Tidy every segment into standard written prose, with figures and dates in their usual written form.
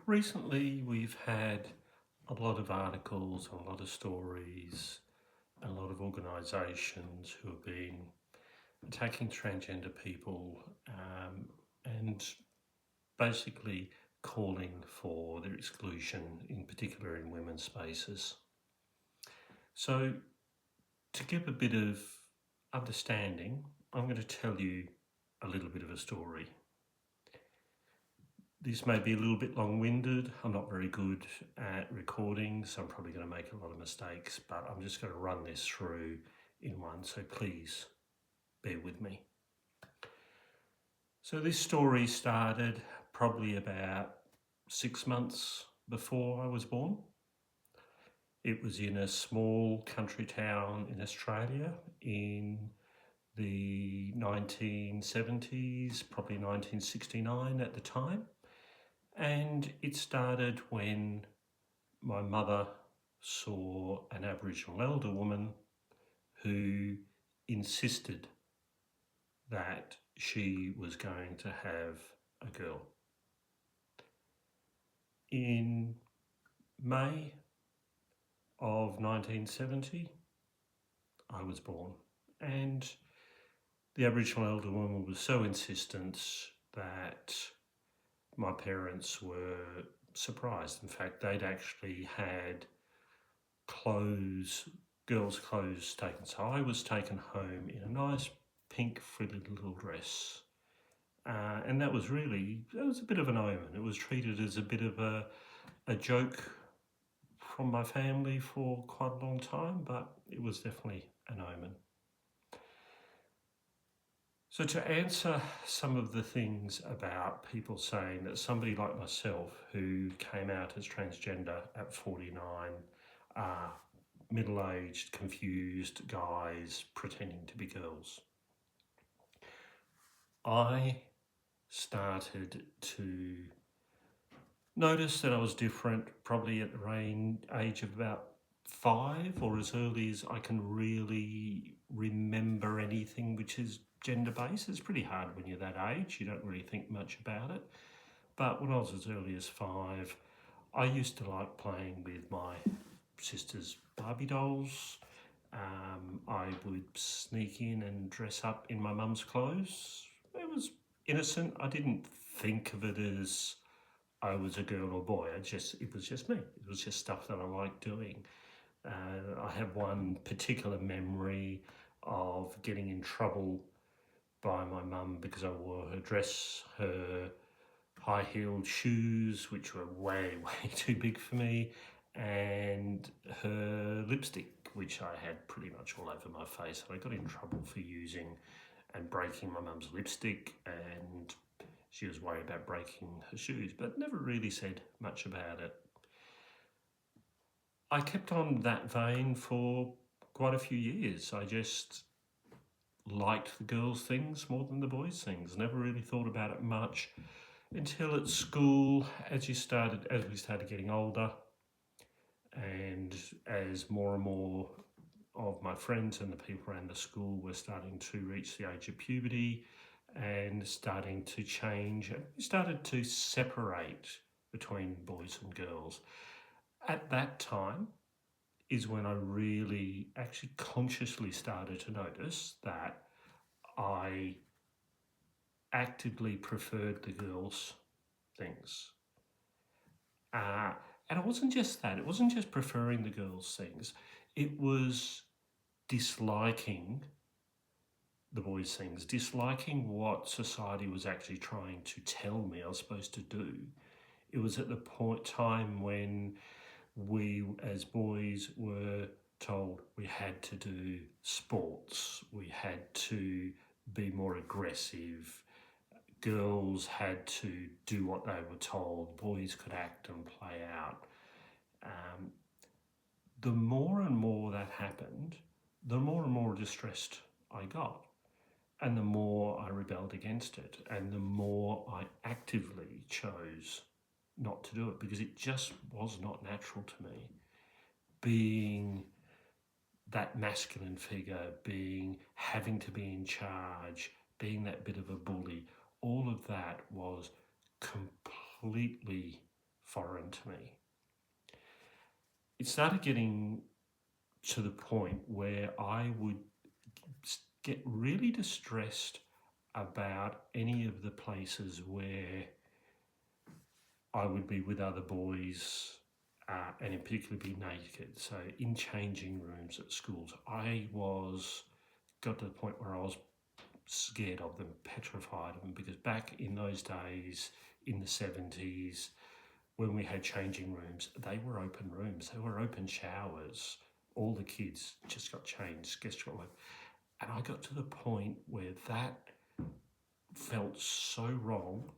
Recently, we've had a lot of articles, a lot of stories, a lot of organisations who have been attacking transgender people and basically calling for their exclusion, in particular in women's spaces. So, to give a bit of understanding, I'm going to tell you a little bit of a story. This may be a little bit long-winded. I'm not very good at recording, so I'm probably going to make a lot of mistakes, but I'm just going to run this through in one, so please bear with me. So this story started probably about 6 months before I was born. It was in a small country town in Australia in the 1970s, probably 1969 at the time. And it started when my mother saw an Aboriginal elder woman who insisted that she was going to have a girl. In May of 1970, I was born, and the Aboriginal elder woman was so insistent that my parents were surprised. In fact, they'd actually had girls' clothes taken. So I was taken home in a nice pink frilly little dress. And that was a bit of an omen. It was treated as a bit of a joke from my family for quite a long time, but it was definitely an omen. So to answer some of the things about people saying that somebody like myself who came out as transgender at 49 are middle-aged, confused guys pretending to be girls. I started to notice that I was different probably at the age of about 5, or as early as I can really remember anything which is gender-based. It's pretty hard when you're that age, you don't really think much about it. But when I was as early as 5, I used to like playing with my sister's Barbie dolls. I would sneak in and dress up in my mum's clothes. It was innocent. I didn't think of it as I was a girl or boy. It was just me. It was just stuff that I liked doing. I have one particular memory of getting in trouble by my mum because I wore her dress, her high-heeled shoes, which were way too big for me, and her lipstick, which I had pretty much all over my face. And I got in trouble for using and breaking my mum's lipstick, and she was worried about breaking her shoes, but never really said much about it. I kept on that vein for quite a few years. I just liked the girls' things more than the boys' things. Never really thought about it much until at school, as we started getting older, and as more and more of my friends and the people around the school were starting to reach the age of puberty and starting to change, and we started to separate between boys and girls. At that time is when I really actually consciously started to notice that I actively preferred the girls' things. And it wasn't just that, it wasn't just preferring the girls' things, it was disliking the boys' things, disliking what society was actually trying to tell me I was supposed to do. It was at the time when we as boys were told we had to do sports, we had to be more aggressive, girls had to do what they were told, boys could act and play out. The more and more that happened, the more and more distressed I got, and the more I rebelled against it, and the more I actively chose not to do it, because it just was not natural to me. Being that masculine figure, having to be in charge, being that bit of a bully, all of that was completely foreign to me. It started getting to the point where I would get really distressed about any of the places where I would be with other boys and in particular be naked. So in changing rooms at schools, got to the point where I was scared of them, petrified of them, because back in those days, in the 70s, when we had changing rooms, they were open rooms, they were open showers. All the kids just got changed, guess what? And I got to the point where that felt so wrong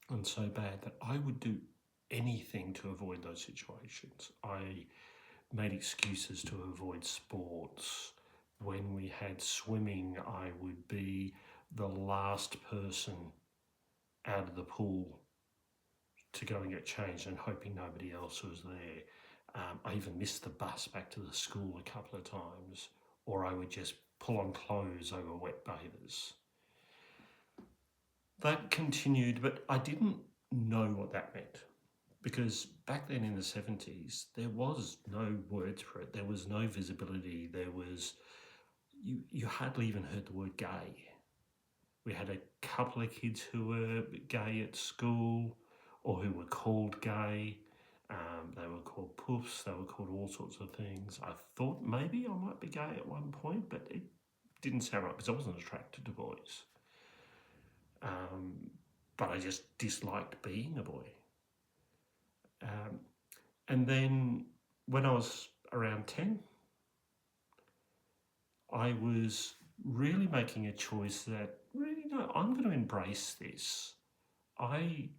and so bad that I would do anything to avoid those situations. I made excuses to avoid sports. When we had swimming, I would be the last person out of the pool to go and get changed and hoping nobody else was there. I even missed the bus back to the school a couple of times, or I would just pull on clothes over wet bathers. That continued, but I didn't know what that meant, because back then in the 70s, there was no words for it. There was no visibility. You hardly even heard the word gay. We had a couple of kids who were gay at school or who were called gay. They were called puffs. They were called all sorts of things. I thought maybe I might be gay at one point, but it didn't sound right because I wasn't attracted to boys. But I just disliked being a boy. And then when I was around 10, I was really making a choice that, really, no, I'm going to embrace this. I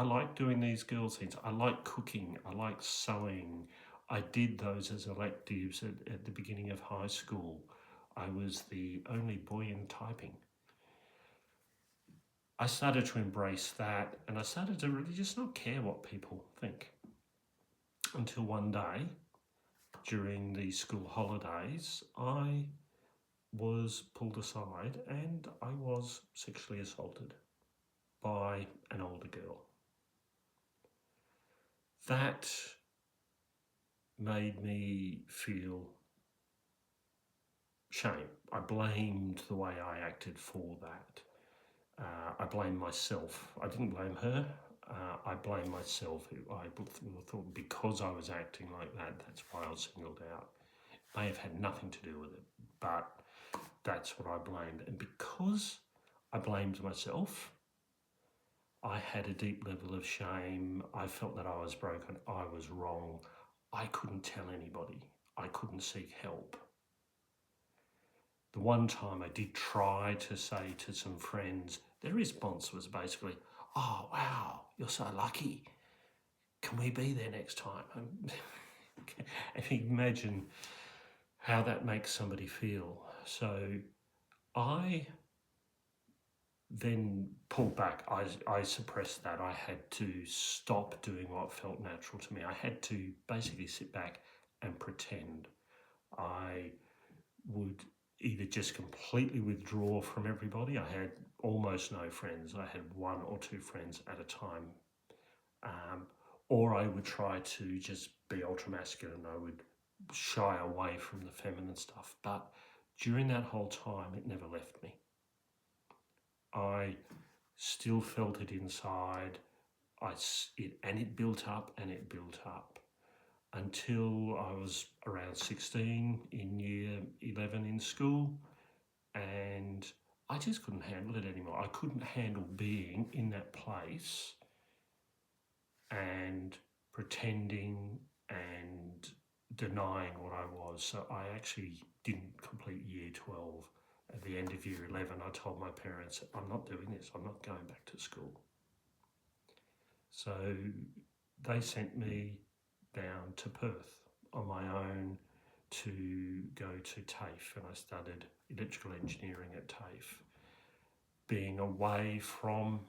like doing these girl things. I like cooking. I like sewing. I did those as electives at the beginning of high school. I was the only boy in typing. I started to embrace that, and I started to really just not care what people think. Until one day, during the school holidays, I was pulled aside and I was sexually assaulted by an older girl. That made me feel shame. I blamed the way I acted for that. I blamed myself. I didn't blame her. I blamed myself. I thought because I was acting like that, that's why I was singled out. It may have had nothing to do with it, but that's what I blamed. And because I blamed myself, I had a deep level of shame. I felt that I was broken. I was wrong. I couldn't tell anybody. I couldn't seek help. The one time I did try to say to some friends, their response was basically, "Oh, wow, you're so lucky. Can we be there next time?" And imagine how that makes somebody feel. So I then pulled back. I suppressed that. I had to stop doing what felt natural to me. I had to basically sit back and pretend. I would either just completely withdraw from everybody. I had almost no friends. I had one or two friends at a time. Or I would try to just be ultra masculine. I would shy away from the feminine stuff. But during that whole time, it never left me. I still felt it inside. It built up and it built up until I was around 16 in year 11 in school, and I just couldn't handle it anymore. I couldn't handle being in that place and pretending and denying what I was. So I actually didn't complete year 12. At the end of year 11, I told my parents, I'm not doing this. I'm not going back to school. So they sent me down to Perth on my own to go to TAFE, and I studied electrical engineering at TAFE. Being away from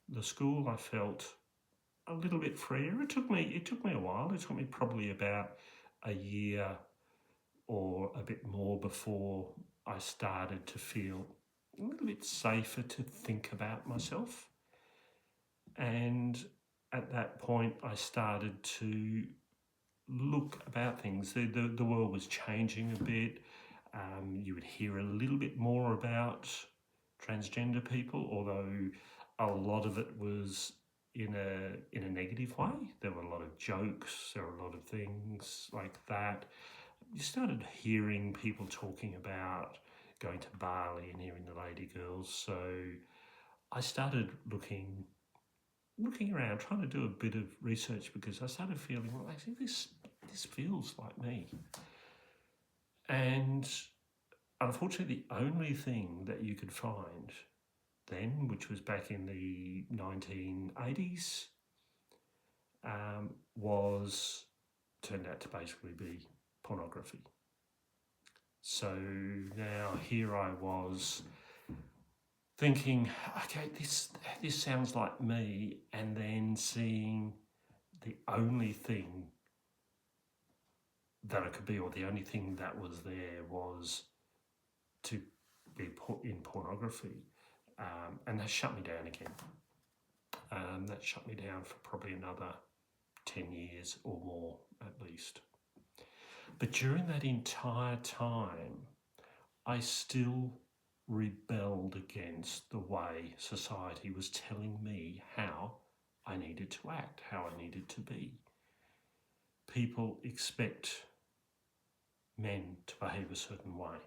the school, I felt a little bit freer. It took me a while. It took me probably about a year or a bit more before I started to feel a little bit safer to think about myself. And at that point, I started to look about things. The world was changing a bit. You would hear a little bit more about transgender people, although a lot of it was in a negative way. There were a lot of jokes, there were a lot of things like that. You started hearing people talking about going to Bali and hearing the lady girls. So I started looking around, trying to do a bit of research, because I started feeling, well, actually this feels like me. And unfortunately, the only thing that you could find then, which was back in the 1980s, turned out to basically be pornography. So now here I was thinking, okay, this sounds like me, and then seeing the only thing that it could be, or the only thing that was there, was to be put in pornography, and that shut me down again. That shut me down for probably another 10 years or more at least. But during that entire time, I still rebelled against the way society was telling me how I needed to act, how I needed to be. People expect men to behave a certain way.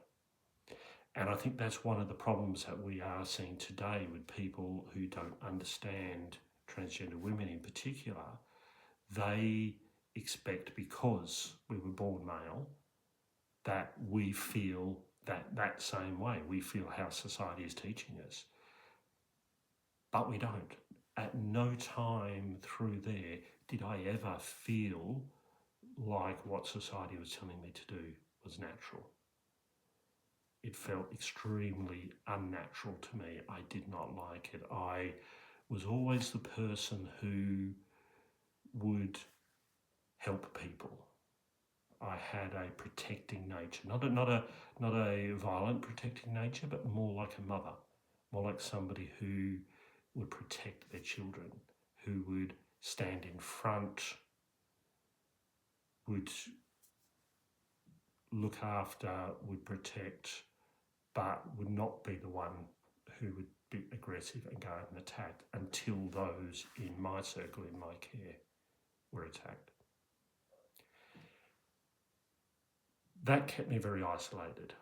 And I think that's one of the problems that we are seeing today with people who don't understand transgender women in particular. They expect, because we were born male, that we feel that same way. We feel how society is teaching us. But we don't. At no time through there did I ever feel like what society was telling me to do was natural. It felt extremely unnatural to me. I did not like it. I was always the person who would help people. I had a protecting nature, not a violent protecting nature, but more like a mother, more like somebody who would protect their children, who would stand in front, would look after, would protect, but would not be the one who would be aggressive and go out and attack until those in my circle, in my care, were attacked. That kept me very isolated.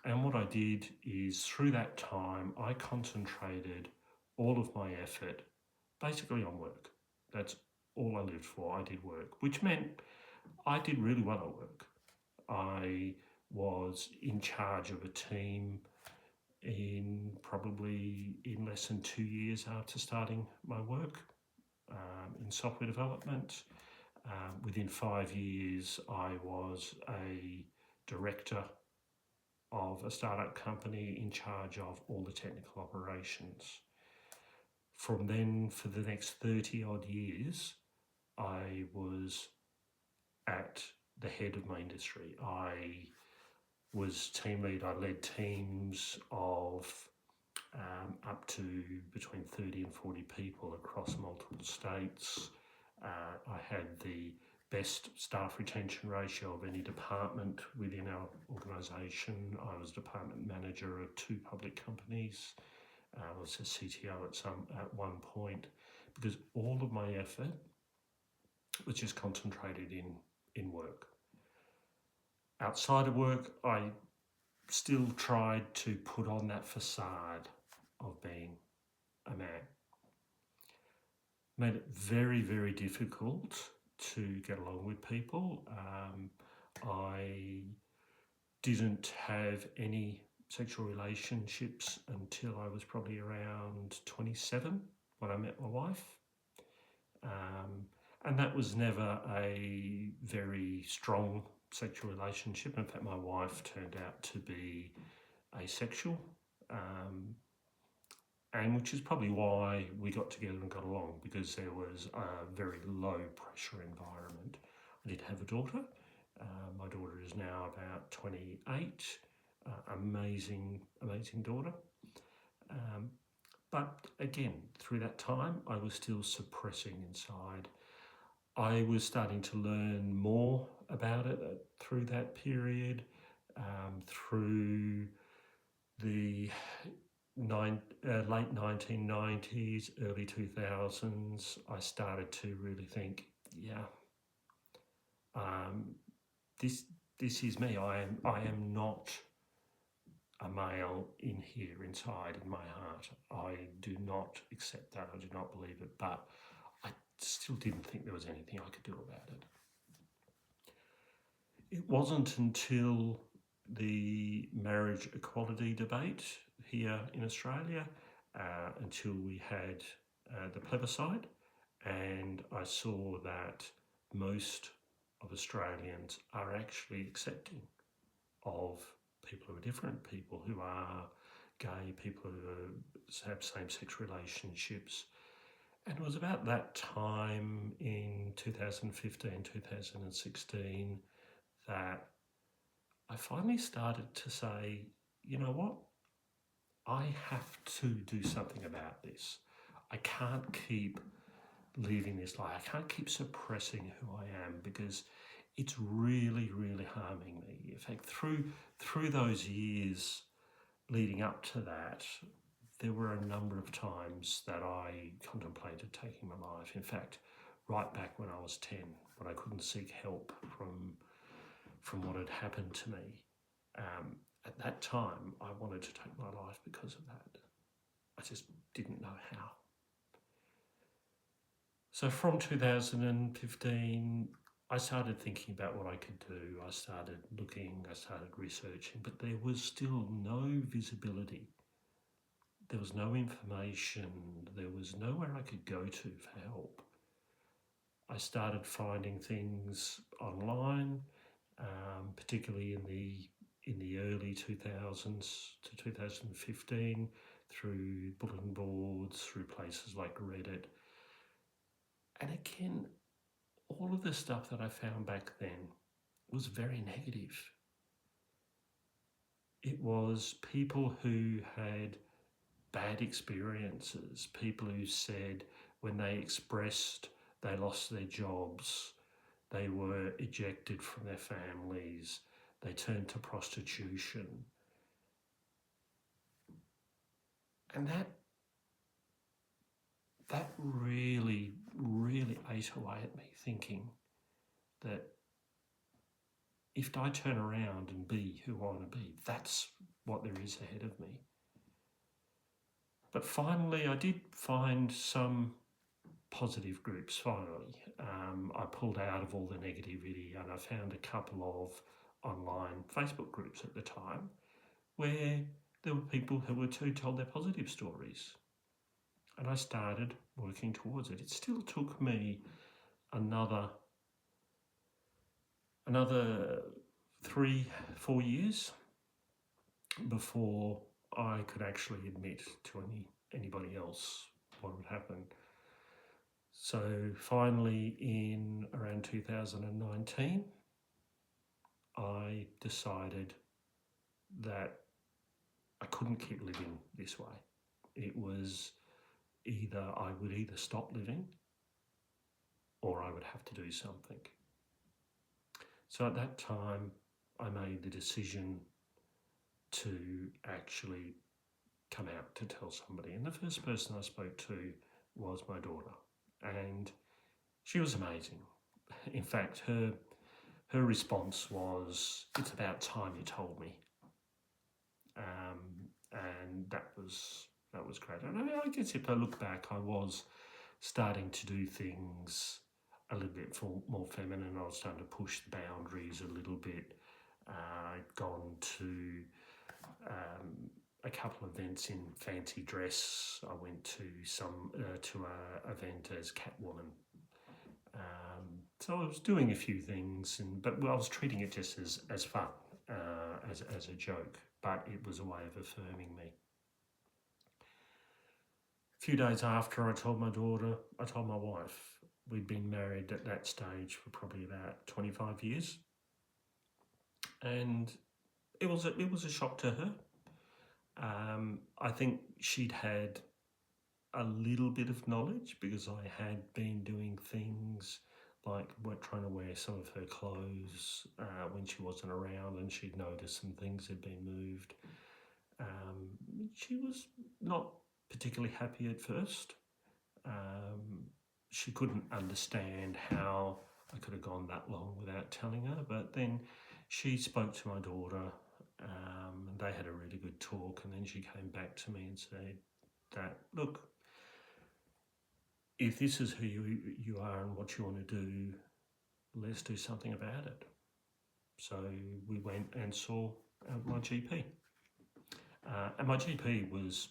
And what I did is, through that time, I concentrated all of my effort basically on work. That's all I lived for. I did work, which meant I did really well at work. I was in charge of a team in less than 2 years after starting my work in software development. Within 5 years, I was a director of a startup company in charge of all the technical operations. From then, for the next 30 odd years, I was at the head of my industry. I was team lead. I led teams of up to between 30 and 40 people across multiple states. I had the best staff retention ratio of any department within our organisation. I was department manager of 2 public companies. I was a CTO at one point, because all of my effort was just concentrated in work. Outside of work, I still tried to put on that facade of being a man. Made it very, very difficult to get along with people. I didn't have any sexual relationships until I was probably around 27 when I met my wife. And that was never a very strong sexual relationship. In fact, my wife turned out to be asexual, and which is probably why we got together and got along, because there was a very low pressure environment. I did have a daughter. My daughter is now about 28, amazing daughter. But again, through that time, I was still suppressing inside. I was starting to learn more about it through that period, through the late 1990s, early 2000s. I started to really think, yeah, um, this this is me. I am not a male in here, inside, in my heart. I do not accept that. I do not believe it. But I still didn't think there was anything I could do about it. It wasn't until the marriage equality debate here in Australia, until we had the plebiscite, and I saw that most of Australians are actually accepting of people who are different, people who are gay, people who have same-sex relationships. And it was about that time in 2015, 2016 that I finally started to say, you know what? I have to do something about this. I can't keep living this life. I can't keep suppressing who I am, because it's really, really harming me. In fact, through those years leading up to that, there were a number of times that I contemplated taking my life. In fact, right back when I was 10, when I couldn't seek help from what had happened to me. At that time, I wanted to take my life because of that. I just didn't know how. So from 2015, I started thinking about what I could do. I started looking, I started researching, but there was still no visibility. There was no information. There was nowhere I could go to for help. I started finding things online, particularly in the early 2000s to 2015, through bulletin boards, through places like Reddit. And again, all of the stuff that I found back then was very negative. It was people who had bad experiences, people who said when they expressed they lost their jobs, they were ejected from their families, they turned to prostitution. And that really, really ate away at me, thinking that if I turn around and be who I want to be, that's what there is ahead of me. But finally, I did find some positive groups, finally. I pulled out of all the negativity, and I found a couple of online Facebook groups at the time where there were people who told their positive stories. And I started working towards it. It still took me another 3-4 years before I could actually admit to anybody else what would happen. So finally, in around 2019, I decided that I couldn't keep living this way. It was I would either stop living or I would have to do something. So at that time, I made the decision to actually come out to tell somebody. And the first person I spoke to was my daughter. And she was amazing. In fact, her response was, "It's about time you told me." And that was great. And I guess if I look back, I was starting to do things a little bit more feminine. I was starting to push the boundaries a little bit. I'd gone to a couple of events in fancy dress. I went to a event as Catwoman. So I was doing a few things, but I was treating it just as fun, as a joke. But it was a way of affirming me. A few days after I told my daughter, I told my wife. We'd been married at that stage for probably about 25 years. And it was a shock to her. I think she'd had a little bit of knowledge because I had been doing things like trying to wear some of her clothes when she wasn't around, and she'd noticed some things had been moved. She was not particularly happy at first. She couldn't understand how I could have gone that long without telling her, but then she spoke to my daughter, and they had a really good talk, and then she came back to me and said that, look, if this is who you are and what you want to do, let's do something about it. So we went and saw my GP. And my GP was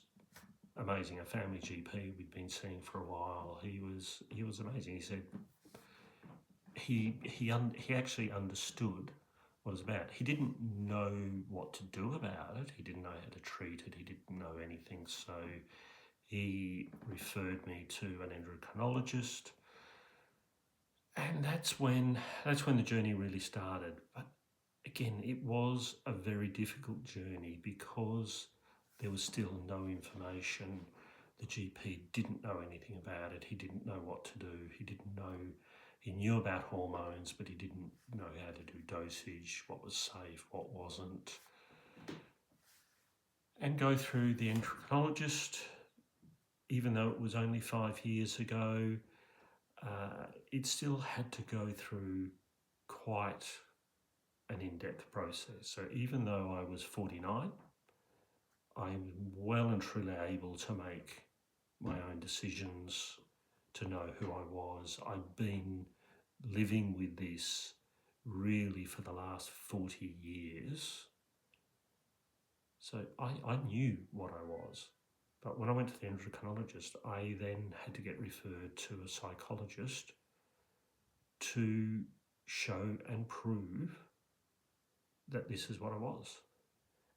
amazing, a family GP we'd been seeing for a while. He was amazing. He said he actually understood what it was about. He didn't know what to do about it. He didn't know how to treat it. He didn't know anything. So he referred me to an endocrinologist, and that's when the journey really started. But again, it was a very difficult journey because there was still no information. The GP didn't know anything about it. He didn't know what to do. He knew about hormones, but he didn't know how to do dosage, what was safe, what wasn't. And go through the endocrinologist, even though it was only 5 years ago, it still had to go through quite an in-depth process. So even though I was 49, I'm well and truly able to make my own decisions, to know who I was. I've been living with this really for the last 40 years. So I knew what I was. But when I went to the endocrinologist, I then had to get referred to a psychologist to show and prove that this is what I was,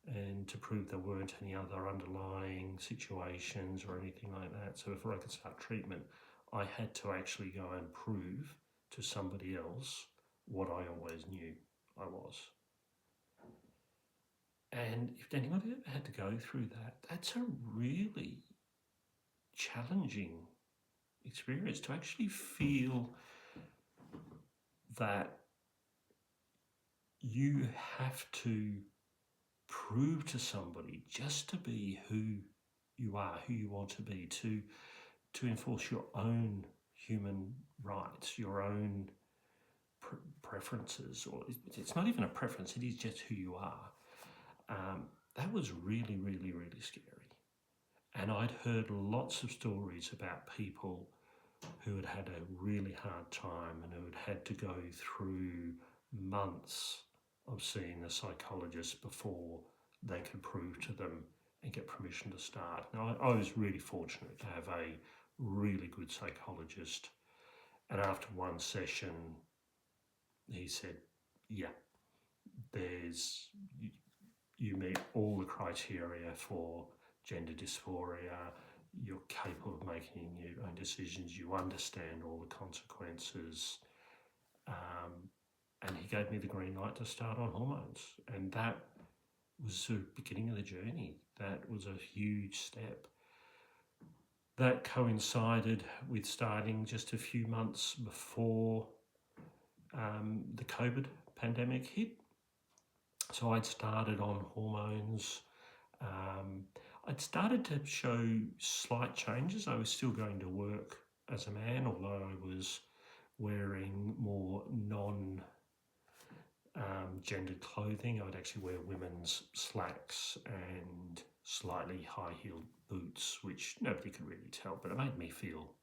and to prove there weren't any other underlying situations or anything like that. So before I could start treatment, I had to actually go and prove to somebody else what I always knew I was. And if anybody ever had to go through that, that's a really challenging experience, to actually feel that you have to prove to somebody just to be who you are, who you want to be, to enforce your own human rights, your own preferences, or it's not even a preference, it is just who you are. That was really, really, really scary. And I'd heard lots of stories about people who had had a really hard time and who had had to go through months of seeing a psychologist before they could prove to them and get permission to start. Now, I was really fortunate to have a really good psychologist, and after one session he said, yeah, you meet all the criteria for gender dysphoria, you're capable of making your own decisions, you understand all the consequences. And he gave me the green light to start on hormones. And that was the beginning of the journey. That was a huge step. That coincided with starting just a few months before the COVID pandemic hit. So I'd started on hormones. I'd started to show slight changes. I was still going to work as a man, although I was wearing more non-gendered clothing. I would actually wear women's slacks and slightly high-heeled boots, which nobody could really tell, but it made me feel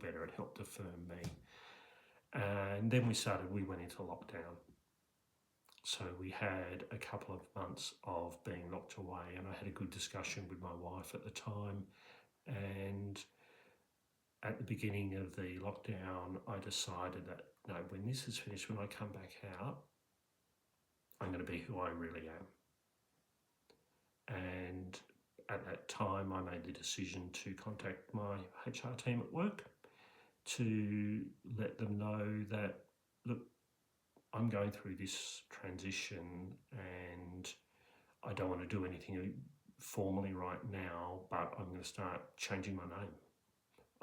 better. It helped affirm me. And then we went into lockdown. So we had a couple of months of being locked away, and I had a good discussion with my wife at the time. And at the beginning of the lockdown, I decided that, no, when this is finished, when I come back out, I'm going to be who I really am. And at that time, I made the decision to contact my HR team at work to let them know that, look, I'm going through this transition and I don't want to do anything formally right now, but I'm going to start changing my name.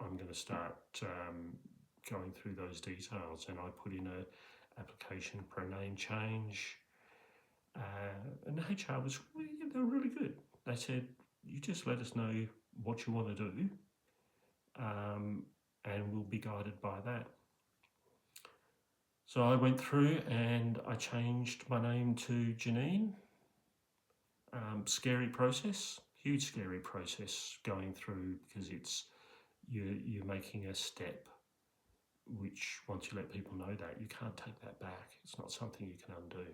I'm going to start going through those details, and I put in an application for a name change. And HR was they were really good. They said, you just let us know what you want to do, and we'll be guided by that. So I went through and I changed my name to Janine. Scary process, huge scary process going through, because you're making a step which, once you let people know that, you can't take that back. It's not something you can undo.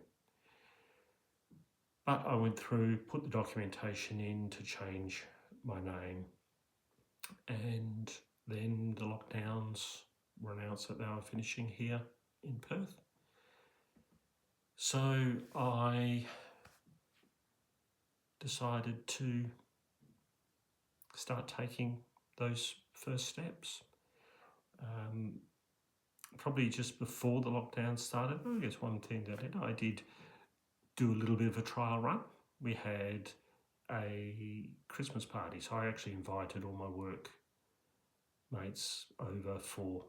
But I went through, put the documentation in to change my name, and then the lockdowns were announced that they were finishing here in Perth. So I decided to start taking those first steps. Probably just before the lockdown started, I guess one thing that I did do a little bit of a trial run. We had a Christmas party, so I actually invited all my work mates over for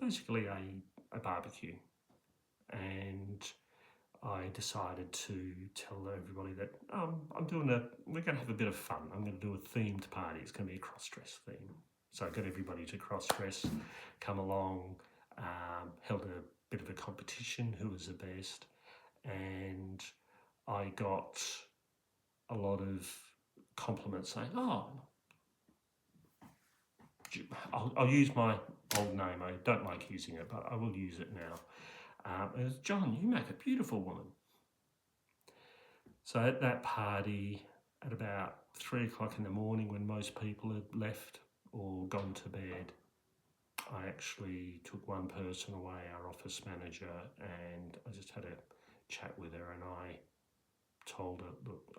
basically a barbecue, and I decided to tell everybody that we're going to have a bit of fun. I'm going to do a themed party. It's going to be a cross-dress theme. So I got everybody to cross-dress, come along, held a bit of a competition, who was the best, and I got a lot of compliments saying, oh, I'll use my old name. I don't like using it, but I will use it now. It was, John, you make a beautiful woman. So at that party, at about 3 o'clock in the morning, when most people had left or gone to bed, I actually took one person away, our office manager, and I just had a chat with her, and I told her, look,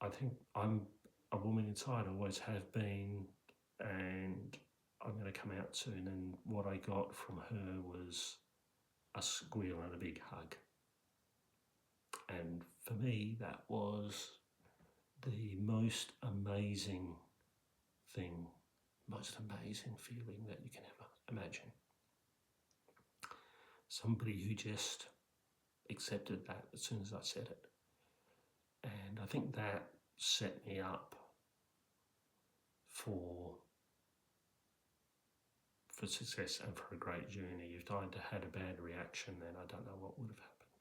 I think I'm a woman inside, I always have been, and I'm going to come out soon. And what I got from her was a squeal and a big hug. And for me, that was the most amazing thing, most amazing feeling that you can ever imagine. Somebody who just accepted that as soon as I said it. And I think that set me up for success and for a great journey. If I'd had a bad reaction, then I don't know what would have happened.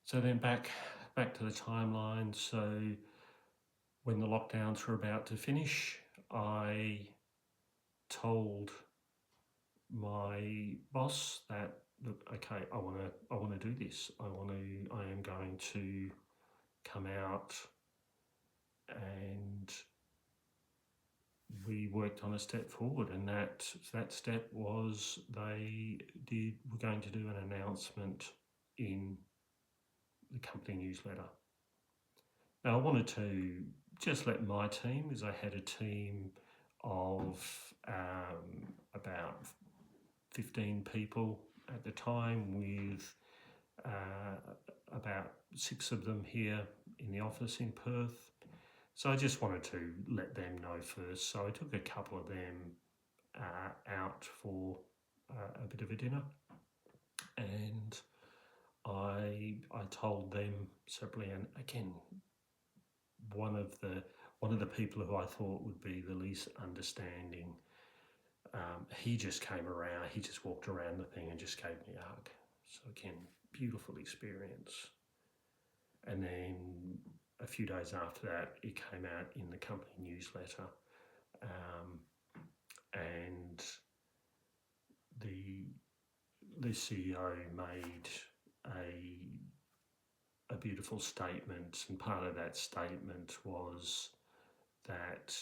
So then back to the timeline. So when the lockdowns were about to finish, I told my boss that, look, okay, I want to do this. I am going to come out, and we worked on a step forward, and that step was we're going to do an announcement in the company newsletter. Now, I wanted to just let my team, because I had a team of about 15 people at the time, with about 6 of them here in the office in Perth. So I just wanted to let them know first. So I took a couple of them out for a bit of a dinner, and I told them separately. And again, one of the people who I thought would be the least understanding, he just came around. He just walked around the thing and just gave me a hug. So again, beautiful experience. And then a few days after that, it came out in the company newsletter, and the CEO made a beautiful statement, and part of that statement was that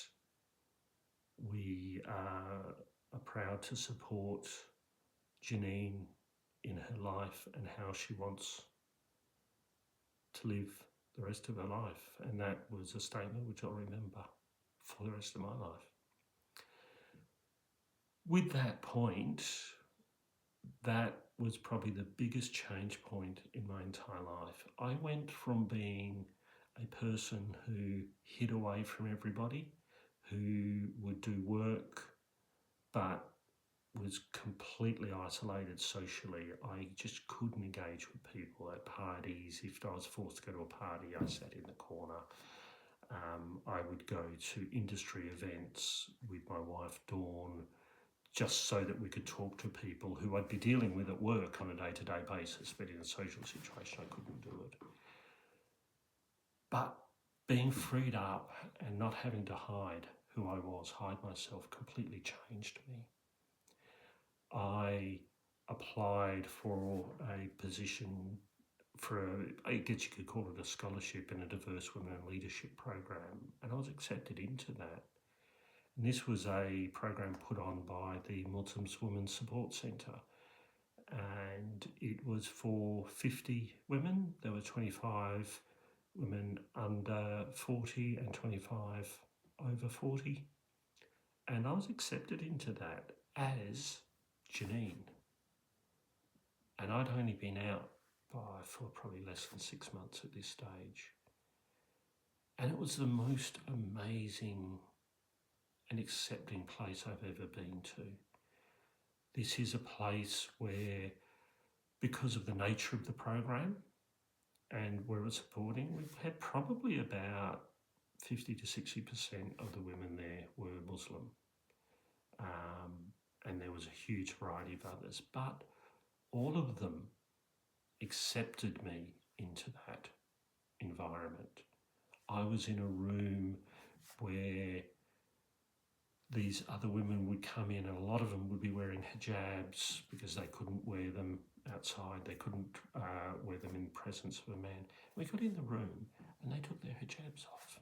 we are proud to support Janine in her life and how she wants to live the rest of her life. And that was a statement which I'll remember for the rest of my life. With that point, that was probably the biggest change point in my entire life. I went from being a person who hid away from everybody, who would do work but was completely isolated socially. I just couldn't engage with people at parties. If I was forced to go to a party, I sat in the corner. I would go to industry events with my wife, Dawn, just so that we could talk to people who I'd be dealing with at work on a day-to-day basis, but in a social situation, I couldn't do it. But being freed up and not having to hide who I was, hide myself, completely changed me. I applied for a position I guess you could call it a scholarship in a diverse women in leadership program, and I was accepted into that. And this was a program put on by the Muslims Women's Support Centre, and it was for 50 women. There were 25 women under 40 and 25 over 40. And I was accepted into that as Janine. And I'd only been out for probably less than 6 months at this stage. And it was the most amazing and accepting place I've ever been to. This is a place where, because of the nature of the program and where it's supporting, we've had probably about 50 to 60% of the women there were Muslim. And there was a huge variety of others, but all of them accepted me into that environment. I was in a room where these other women would come in, and a lot of them would be wearing hijabs because they couldn't wear them outside. They couldn't wear them in the presence of a man. We got in the room and they took their hijabs off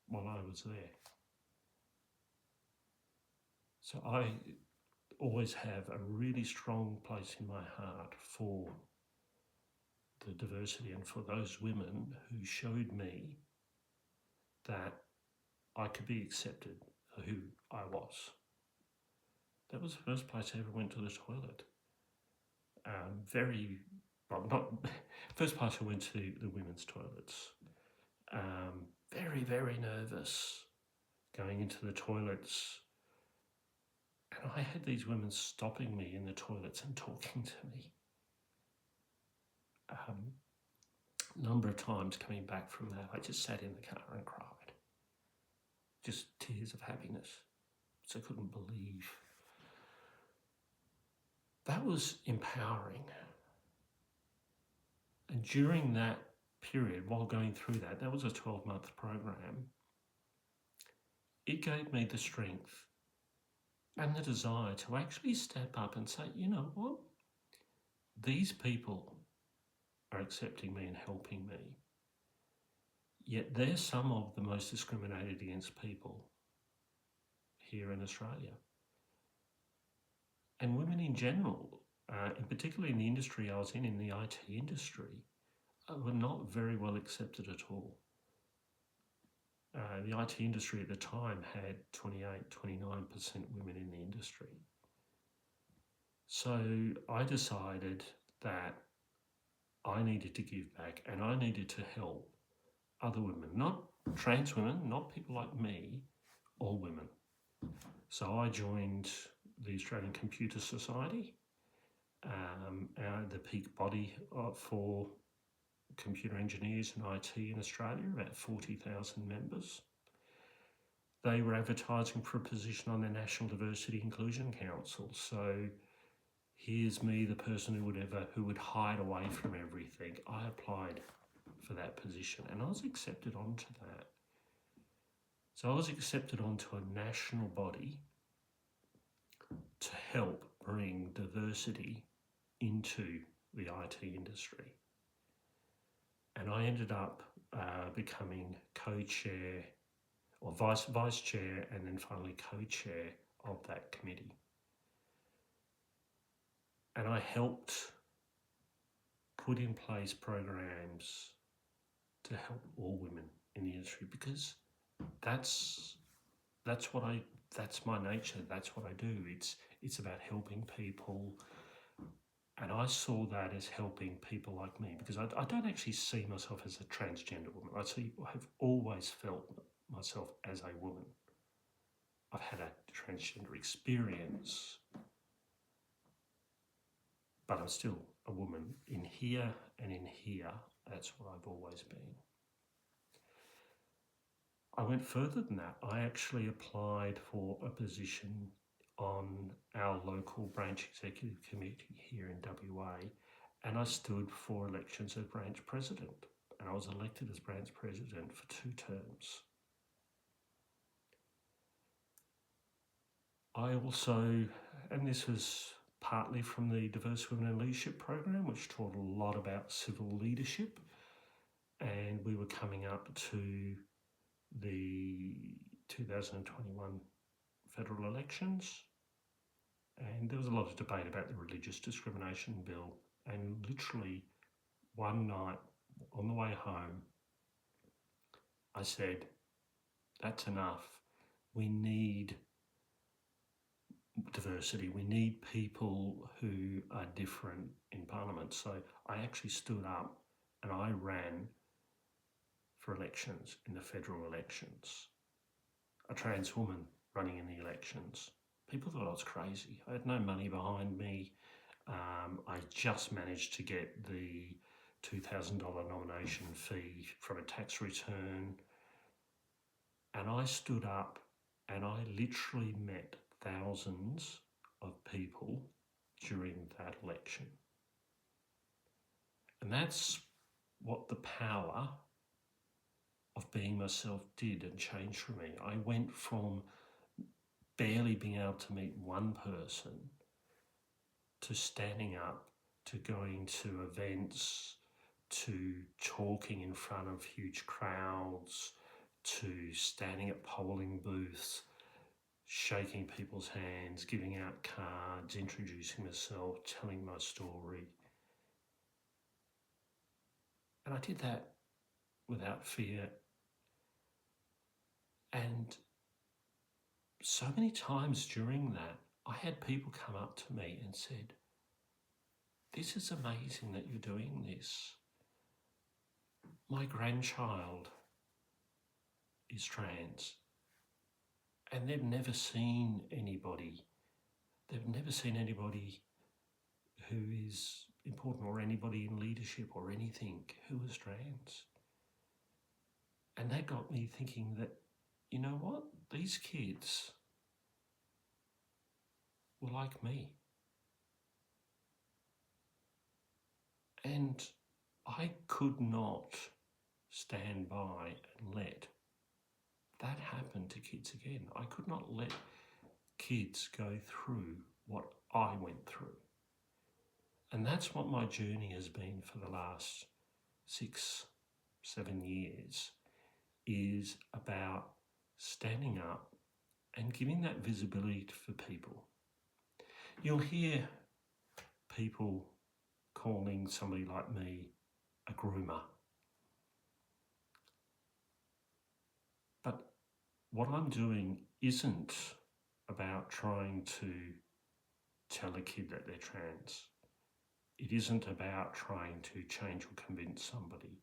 while I was there. So I always have a really strong place in my heart for the diversity and for those women who showed me that I could be accepted for who I was. That was the first place I ever went to the toilet. First place I went to the women's toilets. Very, very nervous going into the toilets. And I had these women stopping me in the toilets and talking to me. Number of times coming back from that, I just sat in the car and cried. Just tears of happiness. So I couldn't believe. That was empowering. And during that period, while going through that was a 12-month program, it gave me the strength and the desire to actually step up and say, you know what? These people are accepting me and helping me. Yet they're some of the most discriminated against people here in Australia. And women in general, and particularly in the industry I was in the IT industry, were not very well accepted at all. The IT industry at the time had 29% women in the industry. So I decided that I needed to give back and I needed to help other women, not trans women, not people like me, all women. So I joined the Australian Computer Society, the peak body for computer engineers and IT in Australia, about 40,000 members. They were advertising for a position on the National Diversity Inclusion Council. So here's me, the person who would hide away from everything. I applied for that position and I was accepted onto that. So I was accepted onto a national body to help bring diversity into the IT industry. And I ended up becoming co-chair or vice chair and then finally co-chair of that committee. And I helped put in place programs to help all women in the industry because that's my nature. That's what I do. It's about helping people And I saw that as helping people like me, because I don't actually see myself as a transgender woman. I have always felt myself as a woman. I've had a transgender experience, but I'm still a woman in here and in here. That's what I've always been. I went further than that. I actually applied for a position on our local branch executive committee here in WA, and I stood for elections as branch president, and I was elected as branch president for 2 terms. I also, and this was partly from the Diverse Women in Leadership program, which taught a lot about civil leadership, and we were coming up to the 2021 federal elections, and there was a lot of debate about the religious discrimination bill. And literally one night on the way home, I said, that's enough. We need diversity. We need people who are different in Parliament. So I actually stood up and I ran for elections in the federal elections. A trans woman running in the elections. People thought I was crazy. I had no money behind me. I just managed to get the $2,000 nomination fee from a tax return. And I stood up and I literally met thousands of people during that election. And that's what the power of being myself did and changed for me. I went from barely being able to meet one person to standing up, to going to events, to talking in front of huge crowds, to standing at polling booths, shaking people's hands, giving out cards, introducing myself, telling my story. And I did that without fear. And so many times during that, I had people come up to me and said, this is amazing that you're doing this. My grandchild is trans, and they've never seen anybody who is important, or anybody in leadership or anything who is trans. And that got me thinking that, you know what, these kids were like me. And I could not stand by and let that happen to kids again. I could not let kids go through what I went through. And that's what my journey has been for the last 6, 7 years, is about standing up and giving that visibility for people. You'll hear people calling somebody like me a groomer. But what I'm doing isn't about trying to tell a kid that they're trans. It isn't about trying to change or convince somebody.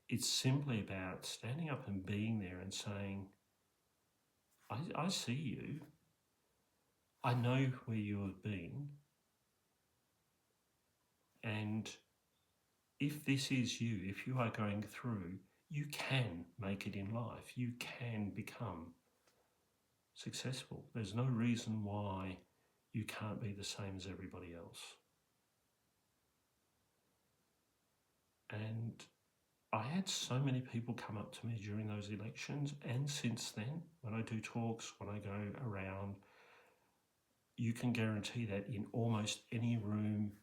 It's simply about standing up and being there and saying, I see you. I know where you have been. And if this is you, if you are going through, you can make it in life. You can become successful. There's no reason why you can't be the same as everybody else. And I had so many people come up to me during those elections, and since then, when I do talks, when I go around, you can guarantee that in almost any room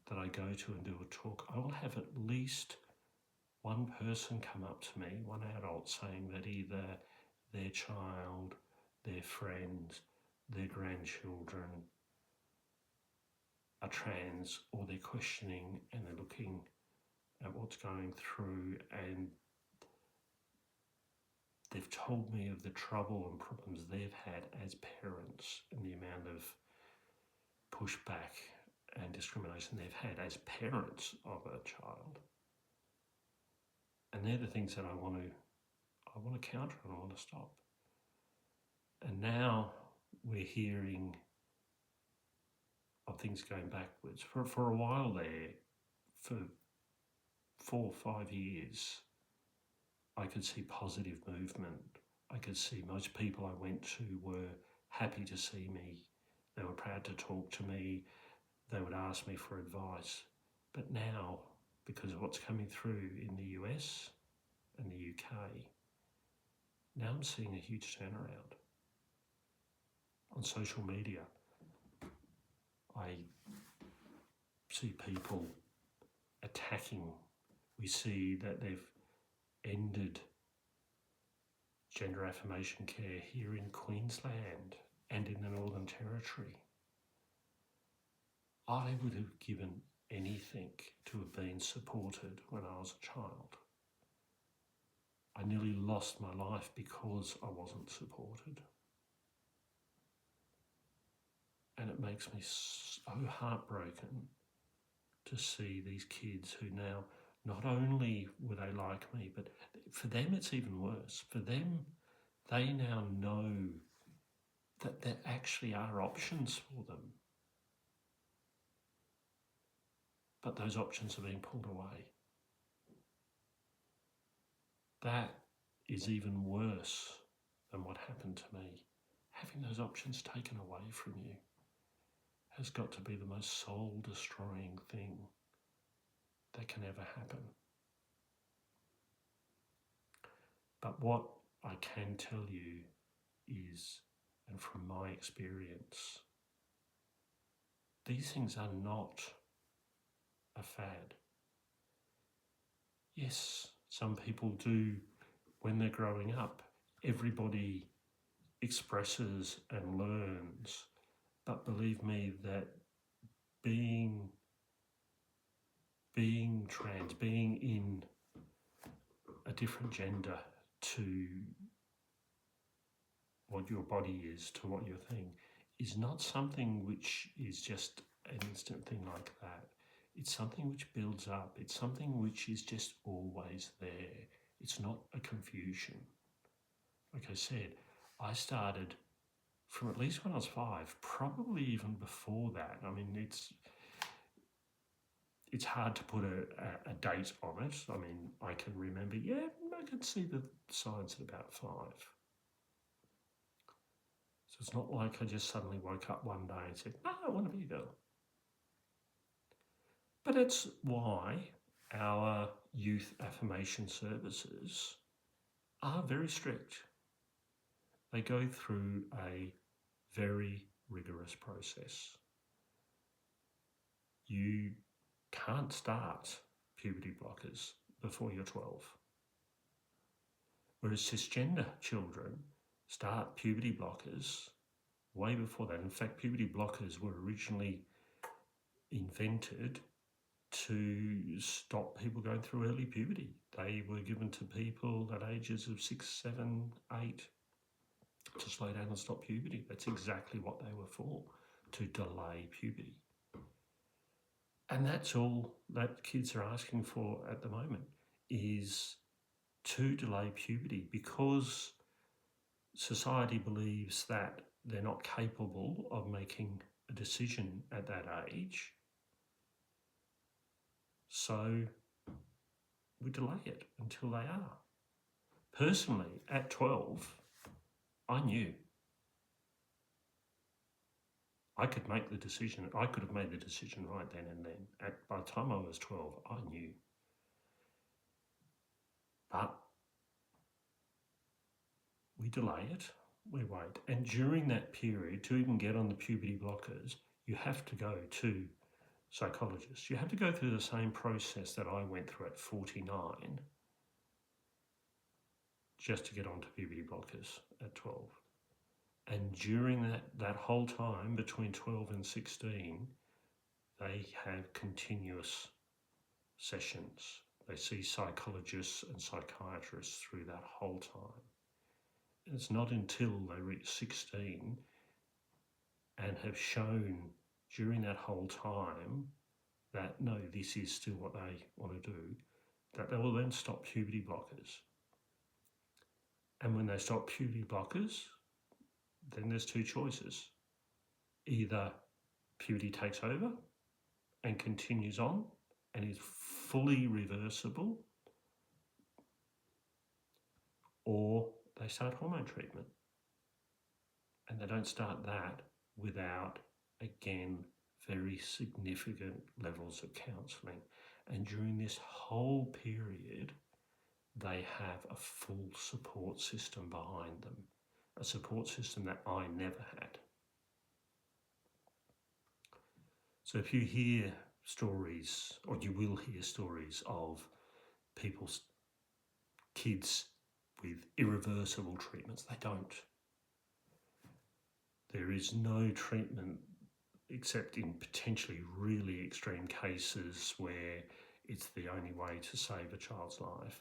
that I go to and do a talk, I will have at least one person come up to me, one adult, saying that either their child, their friends, their grandchildren are trans, or they're questioning and they're looking at what's going through, and they've told me of the trouble and problems they've had as parents and the amount of pushback and discrimination they've had as parents of a child. And they're the things that I want to counter and I want to stop. And now we're hearing of things going backwards. For a while there, for 4 or 5 years, I could see positive movement. I could see most people I went to were happy to see me. They were proud to talk to me. They would ask me for advice. But now, because of what's coming through in the US and the UK, now I'm seeing a huge turnaround. On social media, I see people attacking. We see that they've ended gender affirmation care here in Queensland and in the Northern Territory. I would have given anything to have been supported when I was a child. I nearly lost my life because I wasn't supported. And it makes me so heartbroken to see these kids who now, not only would they like me, but for them it's even worse. For them, they now know that there actually are options for them. But those options are being pulled away. That is even worse than what happened to me. Having those options taken away from you has got to be the most soul-destroying thing that can ever happen. But what I can tell you is, and from my experience, these things are not a fad. Yes, some people do when they're growing up. Everybody expresses and learns, but believe me that being trans, being in a different gender to what your body is, to what your thing, is not something which is just an instant thing like that. It's something which builds up. It's something which is just always there. It's not a confusion. Like I said, I started from at least when I was 5, probably even before that. I mean, it's hard to put a date on it. I mean, I can remember, I can see the signs at about 5. So it's not like I just suddenly woke up one day and said, no, I want to be a girl. But it's why our youth affirmation services are very strict. They go through a very rigorous process. You can't start puberty blockers before you're 12. Whereas cisgender children start puberty blockers way before that. In fact, puberty blockers were originally invented to stop people going through early puberty. They were given to people at ages of 6, 7, 8 to slow down and stop puberty. That's exactly what they were for, to delay puberty. And that's all that kids are asking for at the moment, is to delay puberty, because society believes that they're not capable of making a decision at that age. So we delay it until they are. Personally, at 12, I knew. I could make the decision. I could have made the decision right then and then. By the time I was 12, I knew. But we delay it, we wait. And during that period, to even get on the puberty blockers, you have to go to psychologists. You have to go through the same process that I went through at 49 just to get onto puberty blockers at 12. And during that whole time, between 12 and 16, they have continuous sessions. They see psychologists and psychiatrists through that whole time. And it's not until they reach 16 and have shown during that whole time that, no, this is still what they want to do, that they will then stop puberty blockers. And when they stop puberty blockers, then there's two choices. Either puberty takes over and continues on and is fully reversible, or they start hormone treatment. And they don't start that without, again, very significant levels of counselling. And during this whole period, they have a full support system behind them, a support system that I never had. So if you hear stories, or you will hear stories of people's kids with irreversible treatments, they don't. There is no treatment except in potentially really extreme cases where it's the only way to save a child's life.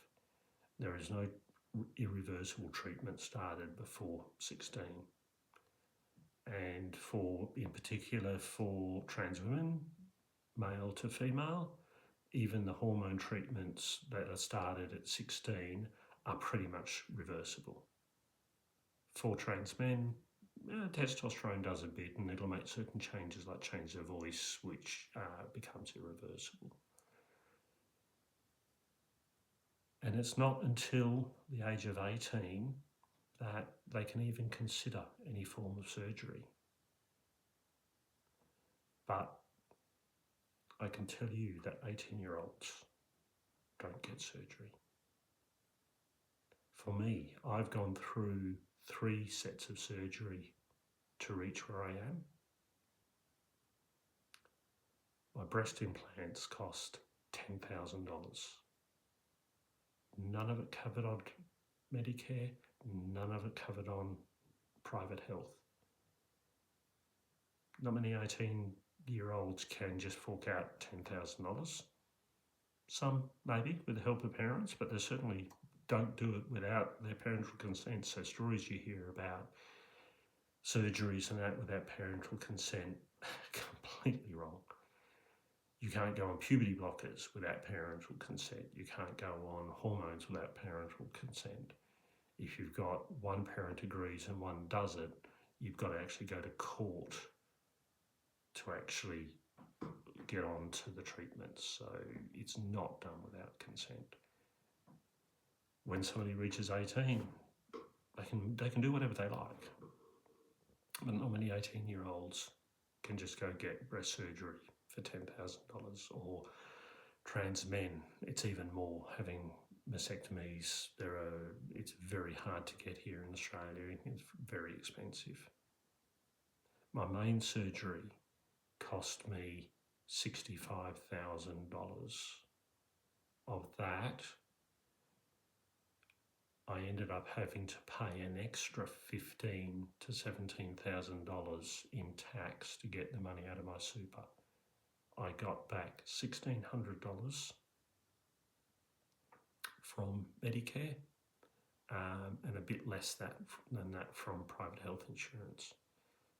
There is no irreversible treatment started before 16. And in particular for trans women, male to female, even the hormone treatments that are started at 16 are pretty much reversible. For trans men, testosterone does a bit, and it'll make certain changes like change their voice, which becomes irreversible. And it's not until the age of 18 that they can even consider any form of surgery. But I can tell you that 18-year-olds don't get surgery. For me, I've gone through 3 sets of surgery to reach where I am. My breast implants cost $10,000. None of it covered on Medicare, none of it covered on private health. Not many 18-year-olds can just fork out $10,000. Some maybe with the help of parents, but they certainly don't do it without their parental consent. So stories you hear about surgeries and that without parental consent, completely wrong. You can't go on puberty blockers without parental consent. You can't go on hormones without parental consent. If you've got one parent agrees and one doesn't, you've got to actually go to court to actually get on to the treatments. So it's not done without consent. When somebody reaches 18, they can do whatever they like. But not many 18-year-olds can just go get breast surgery for $10,000, or trans men, it's even more, having mastectomies. It's very hard to get here in Australia. It's very expensive. My main surgery cost me $65,000. Of that, I ended up having to pay an extra $15,000 to $17,000 in tax to get the money out of my super. I got back $1,600 from Medicare, and a bit less than that from private health insurance.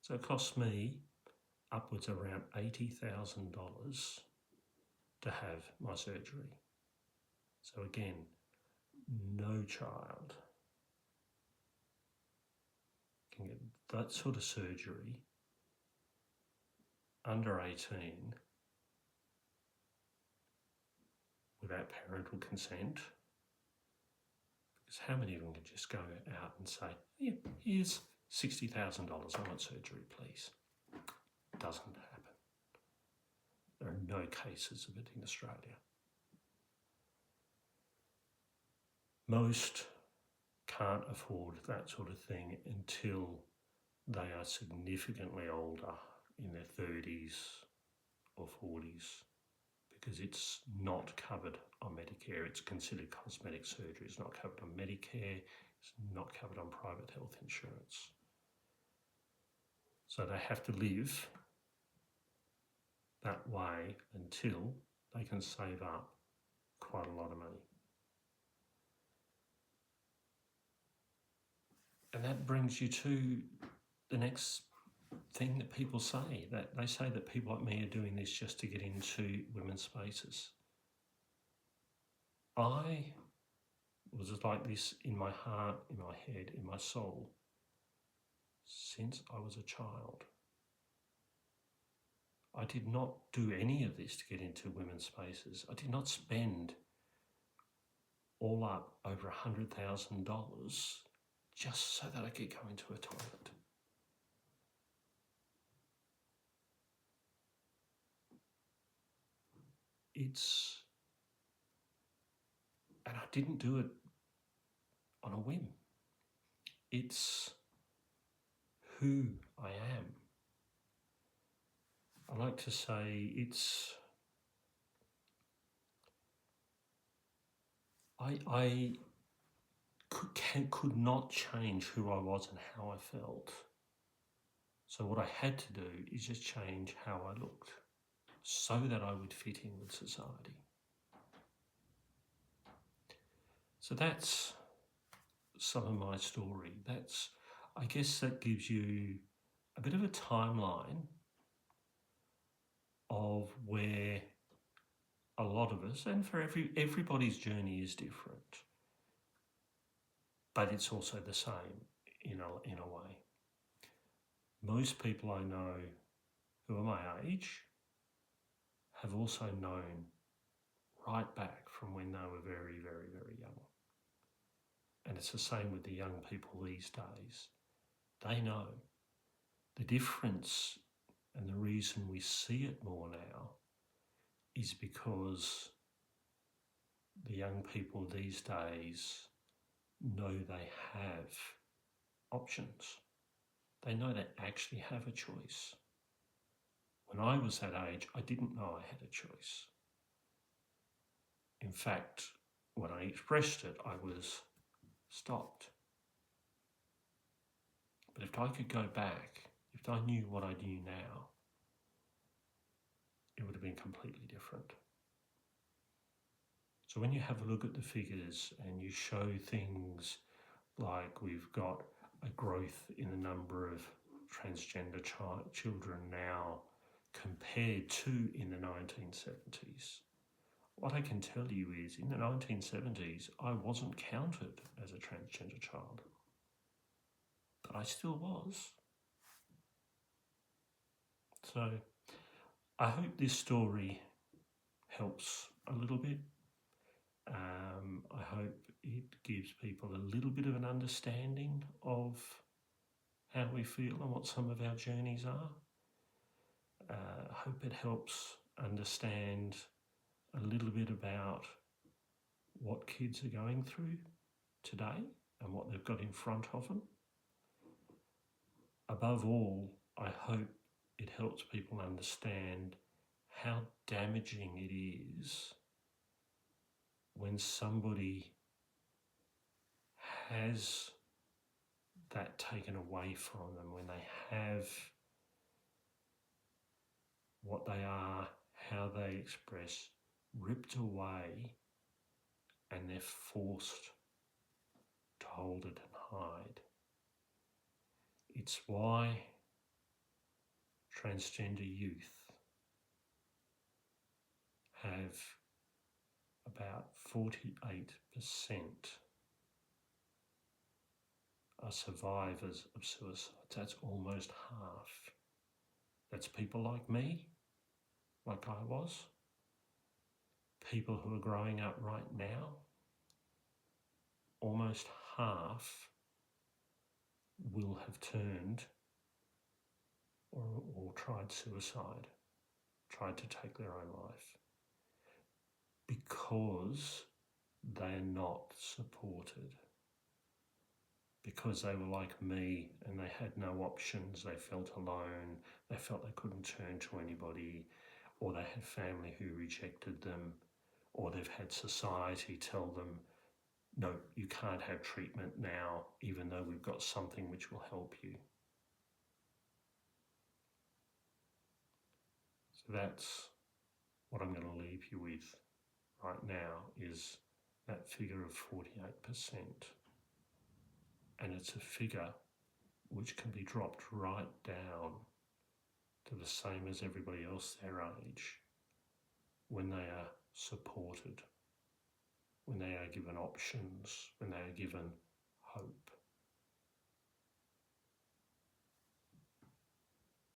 So it cost me upwards around $80,000 to have my surgery. So again, no child can get that sort of surgery under 18 without parental consent, because how many of them can just go out and say, yeah, here's $60,000, I want surgery, please? It doesn't happen. There are no cases of it in Australia. Most can't afford that sort of thing until they are significantly older, in their 30s or 40s, because it's not covered on Medicare. It's considered cosmetic surgery. It's not covered on Medicare. It's not covered on private health insurance. So they have to live that way until they can save up quite a lot of money. And that brings you to the next thing that people say, that they say that people like me are doing this just to get into women's spaces. I was like this in my heart, in my head, in my soul, since I was a child. I did not do any of this to get into women's spaces. I did not spend all up over $100,000 just so that I could go into a toilet. And I didn't do it on a whim. It's who I am. I like to say I could not change who I was and how I felt. So what I had to do is just change how I looked so that I would fit in with society. So that's some of my story. I guess that gives you a bit of a timeline of where a lot of us, and for everybody's journey is different, but it's also the same in a way. Most people I know who are my age have also known right back from when they were very, very, very young. And it's the same with the young people these days. They know. The difference and the reason we see it more now is because the young people these days know they have options. They know they actually have a choice. When I was that age, I didn't know I had a choice. In fact, when I expressed it, I was stopped. But if I could go back, if I knew what I knew now, it would have been completely different. So when you have a look at the figures and you show things like we've got a growth in the number of transgender children now compared to in the 1970s, what I can tell you is in the 1970s, I wasn't counted as a transgender child, but I still was. So I hope this story helps a little bit. I hope it gives people a little bit of an understanding of how we feel and what some of our journeys are. I hope it helps understand a little bit about what kids are going through today and what they've got in front of them. Above all, I hope it helps people understand how damaging it is when somebody has that taken away from them, when they have what they are, how they express, ripped away, and they're forced to hold it and hide. It's why transgender youth have about 48% are survivors of suicide. That's almost half. That's people like me, like I was, people who are growing up right now. Almost half will have turned or tried suicide, tried to take their own life, because they're not supported, because they were like me and they had no options, they felt alone, they felt they couldn't turn to anybody, or they had family who rejected them, or they've had society tell them, no, you can't have treatment now, even though we've got something which will help you. So that's what I'm going to leave you with right now, is that figure of 48%. And it's a figure which can be dropped right down They're the same as everybody else their age when they are supported, when they are given options, when they are given hope.